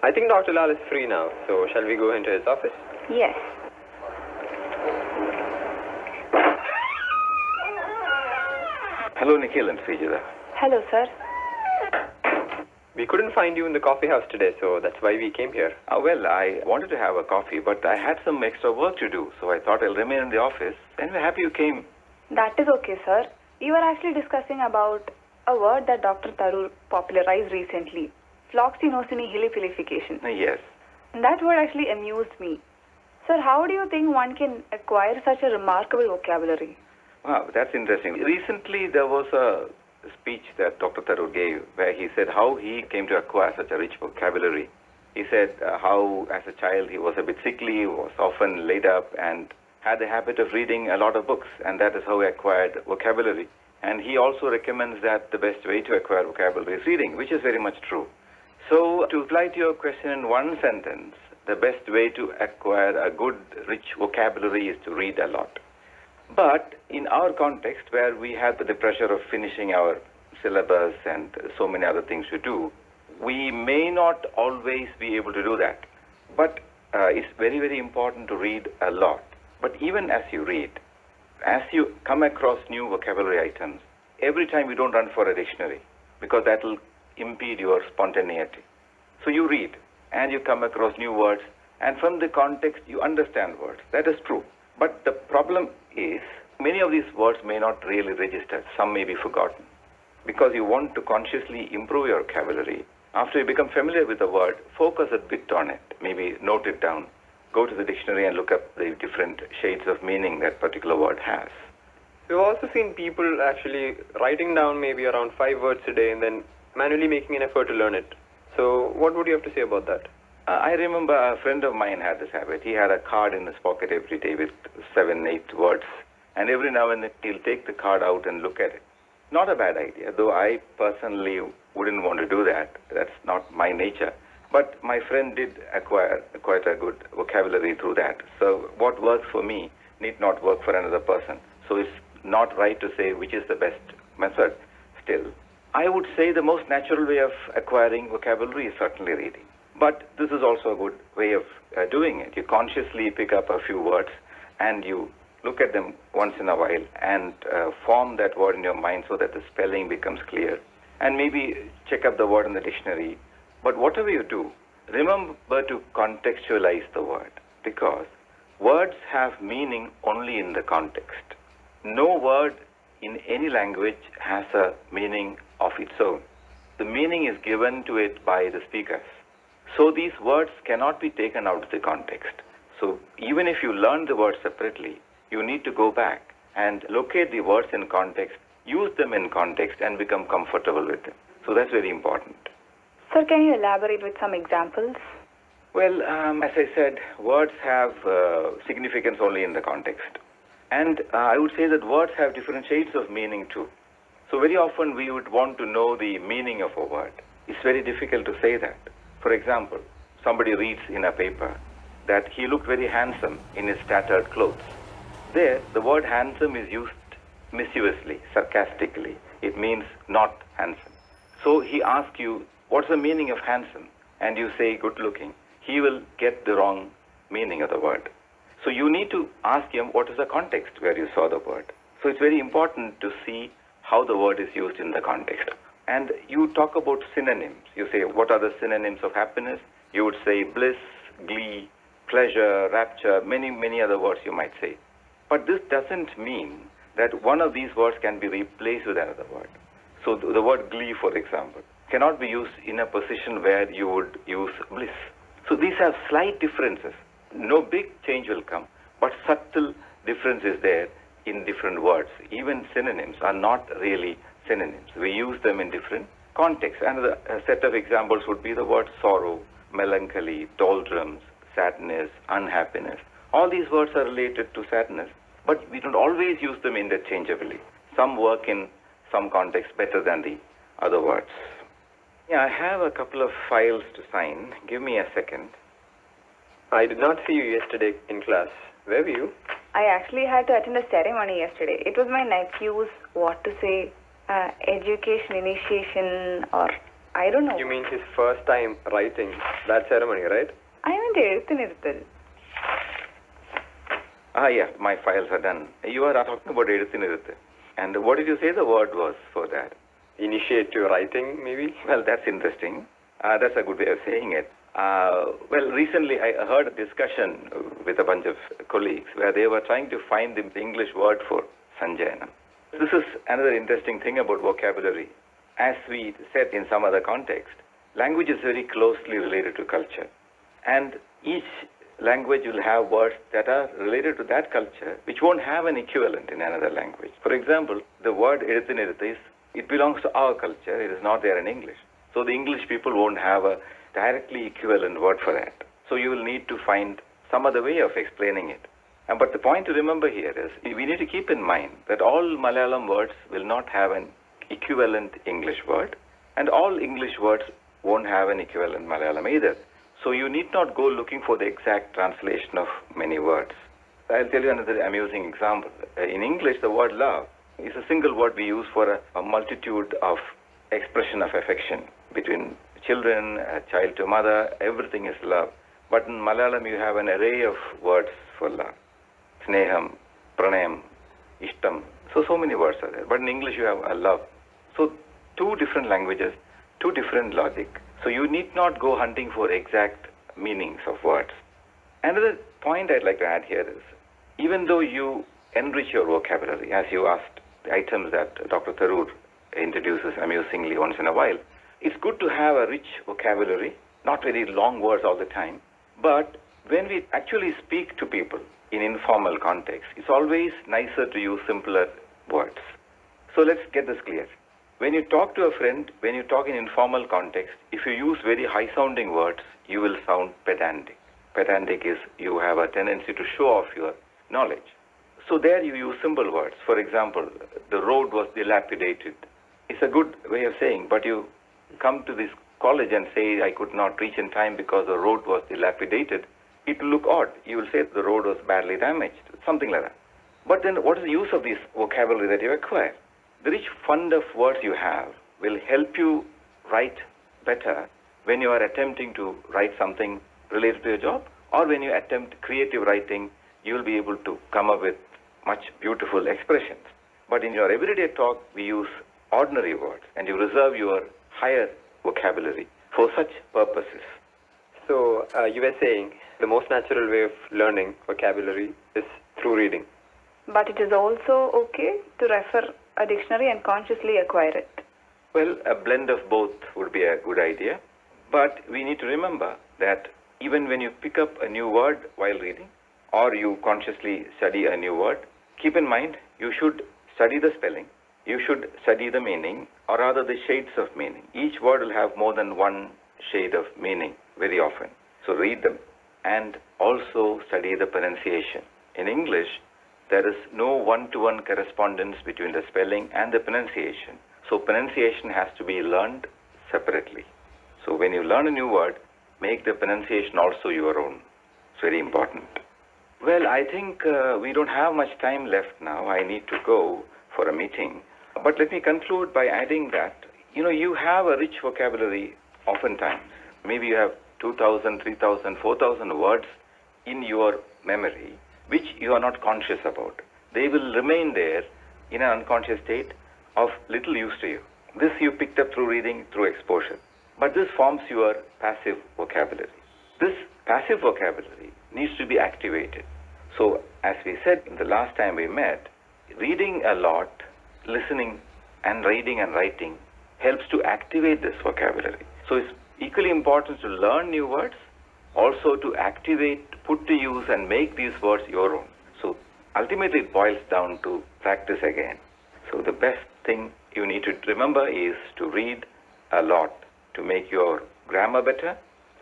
I think Dr. Lal is free now, so shall we go into his office? Yes. Hello, Nikhil and Srijata. Hello, sir. We couldn't find you in the coffee house today, so that's why we came here. Well, I wanted to have a coffee, but I had some extra work to do, so I thought I'll remain in the office. And we're happy you came. That is okay, sir. We were actually discussing about a word that Dr. Tharoor popularized recently, floxinosinihilipilification. Yes. That word actually amused me. Sir, how do you think one can acquire such a remarkable vocabulary? Wow, that's interesting. Recently, there was a speech that Dr. Tharoor gave where he said how he came to acquire such a rich vocabulary. He said how, as a child, he was a bit sickly, was often laid up, and had the habit of reading a lot of books, and that is how he acquired vocabulary. And he also recommends that the best way to acquire vocabulary is reading, which is very much true. So, to reply to your question in one sentence, the best way to acquire a good, rich vocabulary is to read a lot. But in our context, where we have the pressure of finishing our syllabus and so many other things to do, we may not always be able to do that. But it's very, very important to read a lot. But even as you read, as you come across new vocabulary items, every time you don't run for a dictionary, because that will impede your spontaneity. So you read, and you come across new words, and from the context, you understand words. That is true. But the problem is, many of these words may not really register. Some may be forgotten. Because you want to consciously improve your vocabulary, after you become familiar with the word, focus a bit on it. Maybe note it down. Go to the dictionary and look up the different shades of meaning that particular word has. We've also seen people actually writing down maybe around 5 words a day and then manually making an effort to learn it. So what would you have to say about that? I remember a friend of mine had this habit. He had a card in his pocket every day with 7, 8 words. And every now and then he'll take the card out and look at it. Not a bad idea, though I personally wouldn't want to do that. That's not my nature. But my friend did acquire quite a good vocabulary through that. So what works for me need not work for another person. So it's not right to say which is the best method. Still, I would say the most natural way of acquiring vocabulary is certainly reading. But this is also a good way of doing it. You consciously pick up a few words and you look at them once in a while and form that word in your mind so that the spelling becomes clear. And maybe check up the word in the dictionary. But whatever you do, remember to contextualize the word, because words have meaning only in the context. No word in any language has a meaning of its own. The meaning is given to it by the speakers. So these words cannot be taken out of the context. So even if you learn the words separately, you need to go back and locate the words in context, use them in context, and become comfortable with them. So that's very important. Sir, can you elaborate with some examples? Well, as I said, words have significance only in the context. And I would say that words have different shades of meaning too. So very often we would want to know the meaning of a word. It's very difficult to say that. For example, somebody reads in a paper that he looked very handsome in his tattered clothes. There, the word handsome is used mischievously, sarcastically. It means not handsome. So he asks you, what's the meaning of handsome? And you say good looking. He will get the wrong meaning of the word. So you need to ask him what is the context where you saw the word. So it's very important to see how the word is used in the context. And you talk about synonyms. You say, what are the synonyms of happiness? You would say bliss, glee, pleasure, rapture, many, many other words you might say. But this doesn't mean that one of these words can be replaced with another word. So the word glee, for example, cannot be used in a position where you would use bliss. So these have slight differences. No big change will come, but subtle difference is there in different words. Even synonyms are not really synonyms. We use them in different contexts. Another set of examples would be the word sorrow, melancholy, doldrums, sadness, unhappiness. All these words are related to sadness, but we don't always use them interchangeably. Some work in some context better than the other words. Yeah, I have a couple of files to sign. Give me a second. I did not see you yesterday in class. Where were you? I actually had to attend a ceremony yesterday. It was my nephew's, education initiation or I don't know. You mean his first time writing that ceremony, right? I meant എഴുത്തിനിരുത്തൽ. Yeah, my files are done. You are talking about eduthiniruthu. And what did you say the word was for that? Initiate to writing, maybe? Well, that's interesting. That's a good way of saying it. Well, recently I heard a discussion with a bunch of colleagues where they were trying to find the English word for Sanjayanam. This is another interesting thing about vocabulary. As we said in some other context, language is very closely related to culture. And each language will have words that are related to that culture which won't have an equivalent in another language. For example, the word eduthiniruthu it belongs to our culture. It is not there in English. So the English people won't have a directly equivalent word for that. So you will need to find some other way of explaining it. But the point to remember here is we need to keep in mind that all Malayalam words will not have an equivalent English word, and all English words won't have an equivalent Malayalam either. So you need not go looking for the exact translation of many words. I'll tell you another amusing example. In English, the word love is a single word we use for a multitude of expression of affection between children, a child to mother, everything is love. But in Malayalam, you have an array of words for love. Sneham, pranayam, ishtam. So many words are there. But in English, you have a love. So two different languages, two different logic. So you need not go hunting for exact meanings of words. Another point I'd like to add here is, even though you enrich your vocabulary, as you asked, the items that Dr. Tharoor introduces amusingly once in a while, it's good to have a rich vocabulary, not very long words all the time. But when we actually speak to people in informal context, it's always nicer to use simpler words. So let's get this clear. When you talk to a friend, when you talk in informal context, if you use very high-sounding words, you will sound pedantic. Pedantic is you have a tendency to show off your knowledge. So there you use simple words. For example, the road was dilapidated. It's a good way of saying, but you come to this college and say, I could not reach in time because the road was dilapidated. It will look odd. You will say the road was badly damaged, something like that. But then what is the use of this vocabulary that you acquire? The rich fund of words you have will help you write better when you are attempting to write something related to your job, or when you attempt creative writing, you will be able to come up with much beautiful expressions. But in your everyday talk, we use ordinary words, and you reserve your higher vocabulary for such purposes. So you were saying the most natural way of learning vocabulary is through reading. But it is also okay to refer a dictionary and consciously acquire it. Well, a blend of both would be a good idea. But we need to remember that even when you pick up a new word while reading, or you consciously study a new word, keep in mind you should study the spelling, you should study the meaning, or rather the shades of meaning. Each word will have more than one shade of meaning very often. So read them and also study the pronunciation. In English, there is no one-to-one correspondence between the spelling and the pronunciation. So pronunciation has to be learned separately. So when you learn a new word, make the pronunciation also your own. It's very important. Well, I think we don't have much time left now. I need to go for a meeting. But let me conclude by adding that, you have a rich vocabulary oftentimes. Maybe you have 2,000, 3,000, 4,000 words in your memory, which you are not conscious about. They will remain there in an unconscious state of little use to you. This you picked up through reading, through exposure. But this forms your passive vocabulary. This passive vocabulary needs to be activated. So, as we said the last time we met, reading a lot, listening and reading and writing helps to activate this vocabulary. So it's equally important to learn new words, also to activate, put to use and make these words your own. So ultimately it boils down to practice again. So the best thing you need to remember is to read a lot to make your grammar better,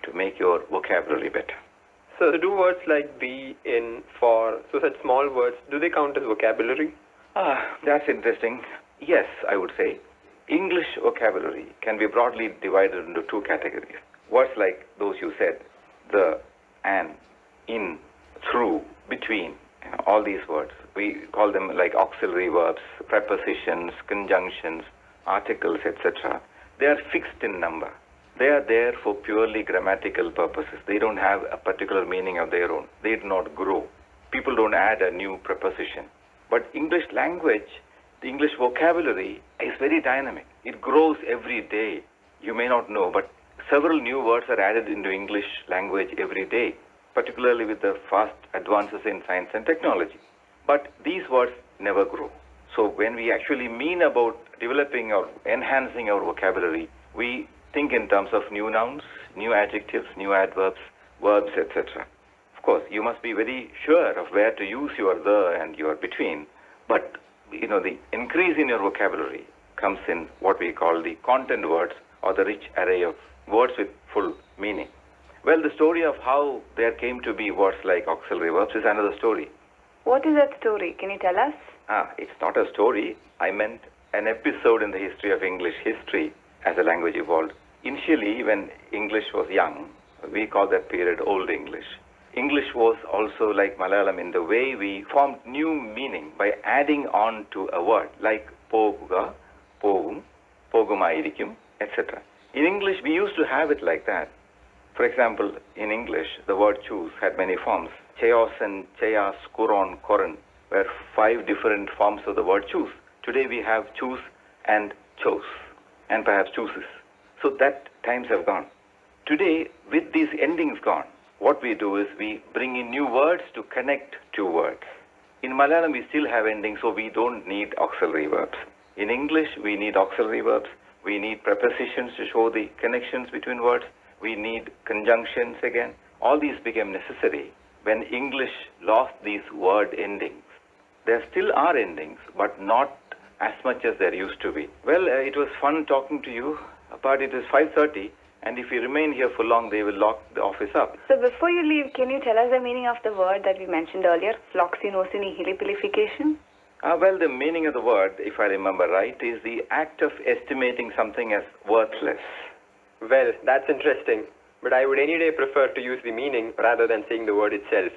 to make your vocabulary better. So do words like be, in, for, so such small words, do they count as vocabulary? That's interesting. Yes, I would say. English vocabulary can be broadly divided into two categories. Words like those you said, the, and, in, through, between, all these words. We call them like auxiliary verbs, prepositions, conjunctions, articles, etc. they are fixed in number. They are there for purely grammatical purposes. They don't have a particular meaning of their own. They do not grow. People don't add a new preposition. But English language, the English vocabulary is very dynamic. It grows every day. You may not know, but several new words are added into English language every day, particularly with the fast advances in science and technology. But these words never grow. So when we actually mean about developing or enhancing our vocabulary, we think in terms of new nouns, new adjectives, new adverbs, verbs, etc. Of course, you must be very sure of where to use your the and your between, but the increase in your vocabulary comes in what we call the content words or the rich array of words with full meaning. Well, the story of how there came to be words like auxiliary verbs is another story. What is that story? Can you tell us? It's not a story. I meant an episode in the history of English history as the language evolved. Initially, when English was young, we call that period Old English. English was also like Malayalam in the way we formed new meaning by adding on to a word like poguga, pogum, pogumayirikum, etc. In English, we used to have it like that. For example, in English, the word choose had many forms. Cheos and cheyas, kuron, koran were 5 different forms of the word choose. Today we have choose and chose, and perhaps chooses. So that times have gone. Today, with these endings gone, what we do is we bring in new words to connect two words. In Malayalam, we still have endings, so we don't need auxiliary verbs. In English, we need auxiliary verbs. We need prepositions to show the connections between words. We need conjunctions again. All these became necessary when English lost these word endings. There still are endings, but not as much as there used to be. Well, it was fun talking to you, but it is 5:30, and if you remain here for long, they will lock the office up. So before you leave, can you tell us the meaning of the word that we mentioned earlier, floxinocinihelipilification? Well, the meaning of the word, if I remember right, is the act of estimating something as worthless. Well, that's interesting. But I would any day prefer to use the meaning rather than saying the word itself.